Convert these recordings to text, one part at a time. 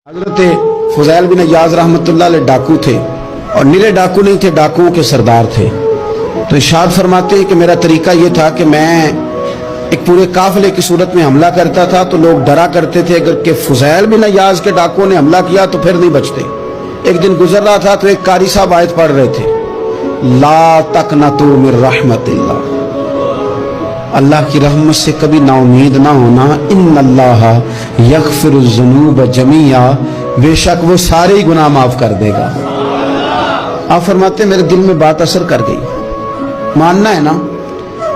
हजरत फुज़ैल बिन इयाज़ रहमतुल्लाह अलैह डाकू थे और नीले डाकू नहीं थे, डाकुओं के सरदार थे। तो इरशाद फरमाते हैं कि मेरा तरीका ये था कि मैं एक पूरे काफिले की सूरत में हमला करता था तो लोग डरा करते थे अगर कि फुज़ैल बिन इयाज़ के डाकुओं ने हमला किया तो फिर नहीं बचते। एक दिन गुजर रहा था तो एक कारी साहब आयत पढ़ रहे थे, ला तक़नतू मिन रहमतिल्लाह, अल्लाह की रहमत से कभी नाउमीद ना होना। इन्नल्लाह यग़फ़िरुज़्ज़ुनूब जमीआ, बेशक वो सारे ही गुनाह माफ कर देगा। आप फरमाते मेरे दिल में बात असर कर गई। मानना है ना,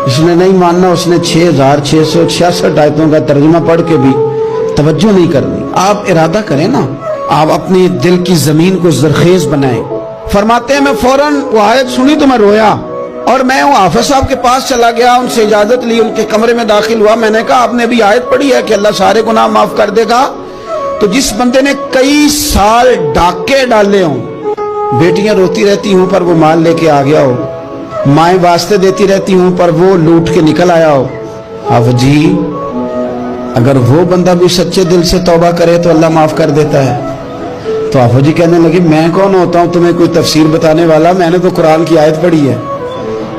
इसने नहीं मानना, उसने 6666 आयतों का तर्जुमा पढ़ के भी तवज्जो नहीं करनी। आप इरादा करें ना, आप अपने दिल की जमीन को जरखेज बनाएं। फरमाते हैं मैं फौरन वो आयत सुनी तो मैं रोया और मैं वो हाफिज साहब के पास चला गया, उनसे इजाजत ली, उनके कमरे में दाखिल हुआ। मैंने कहा आपने अभी आयत पढ़ी है कि अल्लाह सारे गुनाह माफ कर देगा। तो जिस बंदे ने कई साल डाके डाले हों, बेटियां रोती रहती हूं पर वो माल लेके आ गया हो, माएं वास्ते देती रहती हूं पर वो लूट के निकल आया हो, अब जी अगर वो बंदा भी सच्चे दिल से तौबा करे तो अल्लाह माफ कर देता है। तो आफो जी कहने लगे मैं कौन होता हूं तुम्हें कोई तफसीर बताने वाला, मैंने तो कुरान की आयत पढ़ी है।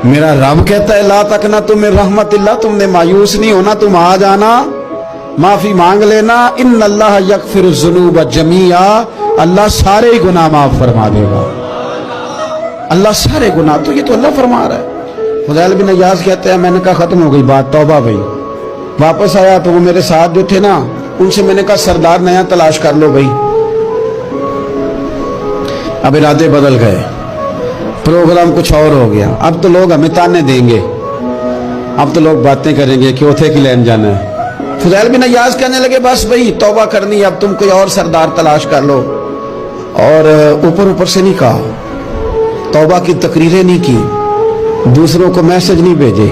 मेरा रब कहता है ला तक़नतू मिन रहमतिल्लाह, तुमने मायूस नहीं होना, तुम आ जाना, माफी मांग लेना। इन्नल्लाह यग़फ़िरुज़्ज़ुनूब जमीआ, अल्लाह सारे ही गुनाह माफ फरमा देगा। अल्लाह सारे गुनाह, तो ये तो अल्लाह फरमा रहा है। फुज़ैल बिन इयाज़ कहते हैं मैंने कहा खत्म हो गई बात, तौबा भाई। वापस आया तो वो मेरे साथ जो थे ना, उनसे मैंने कहा सरदार नया तलाश कर लो भाई। अब इरादे बदल गए, प्रोग्राम कुछ और हो गया। अब तो लोग हमें ताने देंगे, अब तो लोग बातें करेंगे कि उथे की लैन जाना है। फुज़ैल बिन इयाज़ कहने लगे बस भाई तौबा करनी है, अब तुम कोई और सरदार तलाश कर लो। और ऊपर ऊपर से नहीं कहा, तौबा की तकरीरें नहीं की, दूसरों को मैसेज नहीं भेजे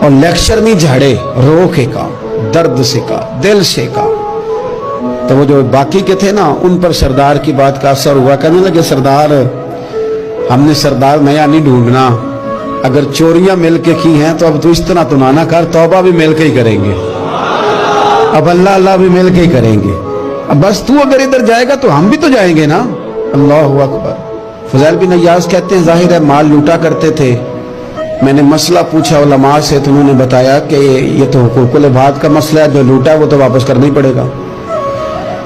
और लेक्चर नहीं झाड़े, रो के कहा, दर्द से कहा, दिल से कहा। तो वो जो बाकी के थे ना, उन पर सरदार की बात का असर हुआ। कहने लगे सरदार हमने सरदार नया नहीं ढूंढना, अगर चोरियां मिल के की हैं तो अब तू इस तरह तो ना कर, तौबा भी मिल के ही करेंगे, अब अल्लाह अल्लाह भी मिल के ही करेंगे। अब बस तू अगर इधर जाएगा तो हम भी तो जाएंगे ना। अल्लाहु अकबर। फुज़ैल बिन इयाज़ कहते हैं जाहिर है माल लूटा करते थे। मैंने मसला पूछा उलमा से तो उन्होंने बताया कि ये तो हुकूकुल इबाद का मसला है, जो लूटा वो तो वापस करना ही पड़ेगा।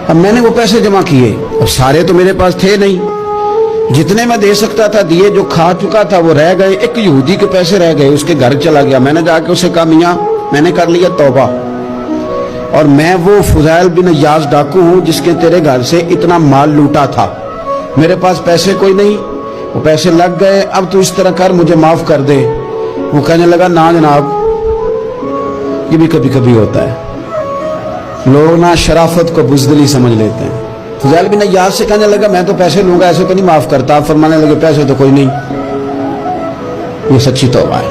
अब मैंने वो पैसे जमा किए, अब सारे तो मेरे पास थे नहीं, जितने मैं दे सकता था दिए, जो खा चुका था वो रह गए। एक यहूदी के पैसे रह गए, उसके घर चला गया। मैंने जाके उसे कहा मियां मैंने कर लिया तौबा, और मैं वो फुज़ैल बिन इयाज़ डाकू हूं जिसके तेरे घर से इतना माल लूटा था, मेरे पास पैसे कोई नहीं, वो पैसे लग गए, अब तू इस तरह कर मुझे माफ कर दे। वो कहने लगा ना जनाब, ये भी कभी कभी होता है, लोग ना शराफत को बुज़दिली समझ लेते हैं। फुज़ैल बिन इयाज़ से कहने लगा मैं तो पैसे लूंगा, ऐसे तो नहीं माफ करता। आप फरमाने लगे पैसे तो कोई नहीं, ये सच्ची तौबा है।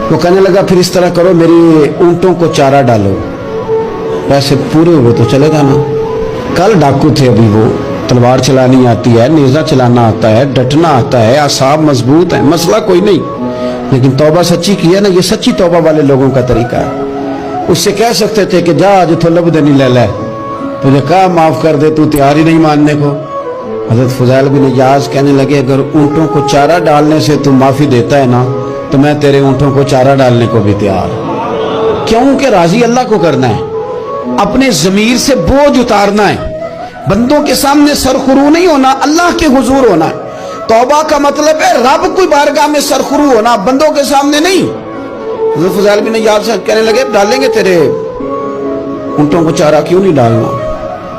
वो कहने लगा फिर इस तरह करो, मेरी ऊंटों को चारा डालो, पैसे पूरे हुए तो चले जाना। कल डाकू थे, अभी वो तलवार चलानी आती है, नेज़ा चलाना आता है, डटना आता है, आसाब मजबूत है, मसला कोई नहीं, लेकिन तौबा सच्ची की है ना, ये सच्ची तौबा वाले लोगों का तरीका है। उससे कह सकते थे कि जा आज तो लबदनी ले ले, तुझे कहा माफ कर दे, तू तैयार ही नहीं मानने को। हजरत फुज़ैल बिन इयाज़ कहने लगे अगर ऊंटों को चारा डालने से तू माफी देता है ना, तो मैं तेरे ऊंटों को चारा डालने को भी तैयार। क्योंकि राजी अल्लाह को करना है, अपने ज़मीर से बोझ उतारना है, बंदों के सामने सरखुरू नहीं होना, अल्लाह के हुजूर होना है। तौबा का मतलब है रब की बारगाह में सरखुरू होना, बंदों के सामने नहीं। हजरत फुज़ैल बिन इयाज़ कहने लगे डालेंगे तेरे ऊंटों को चारा, क्यों नहीं डालना।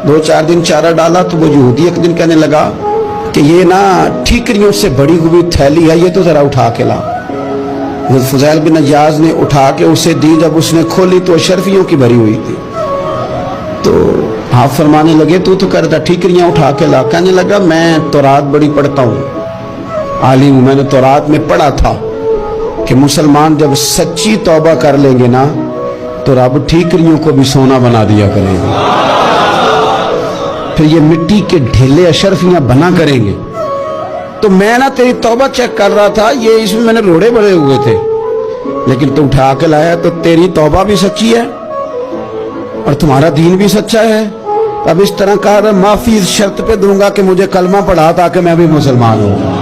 2-4 दिन चारा डाला तो वो यहूदी एक दिन कहने लगा कि ये ना ठीकरियों से बड़ी हुई थैली है, ये तो जरा उठा के ला। फुज़ैल बिन इयाज़ ने उठा के उसे दी, जब उसने खोली तो अशरफियों की भरी हुई थी। तो आप फरमाने लगे तू तो करता ठीकरियां उठा के ला। कहने लगा मैं तौरात बड़ी पढ़ता हूँ, आलिम हूँ, मैंने तौरात में पढ़ा था कि मुसलमान जब सच्ची तौबा कर लेंगे ना तो रब ठीकरियों को भी सोना बना दिया करेगा, फिर ये मिट्टी के ढेले अशरफियां बना करेंगे। तो मैं ना तेरी तौबा चेक कर रहा था, ये इसमें मैंने रोड़े बड़े हुए थे, लेकिन तू उठा के लाया, तो तेरी तौबा भी सच्ची है और तुम्हारा दीन भी सच्चा है, اب اس طرح کہا، معافی اس شرط پہ دوں گا کہ مجھے کلمہ پڑھا تاکہ میں بھی مسلمان ہوں.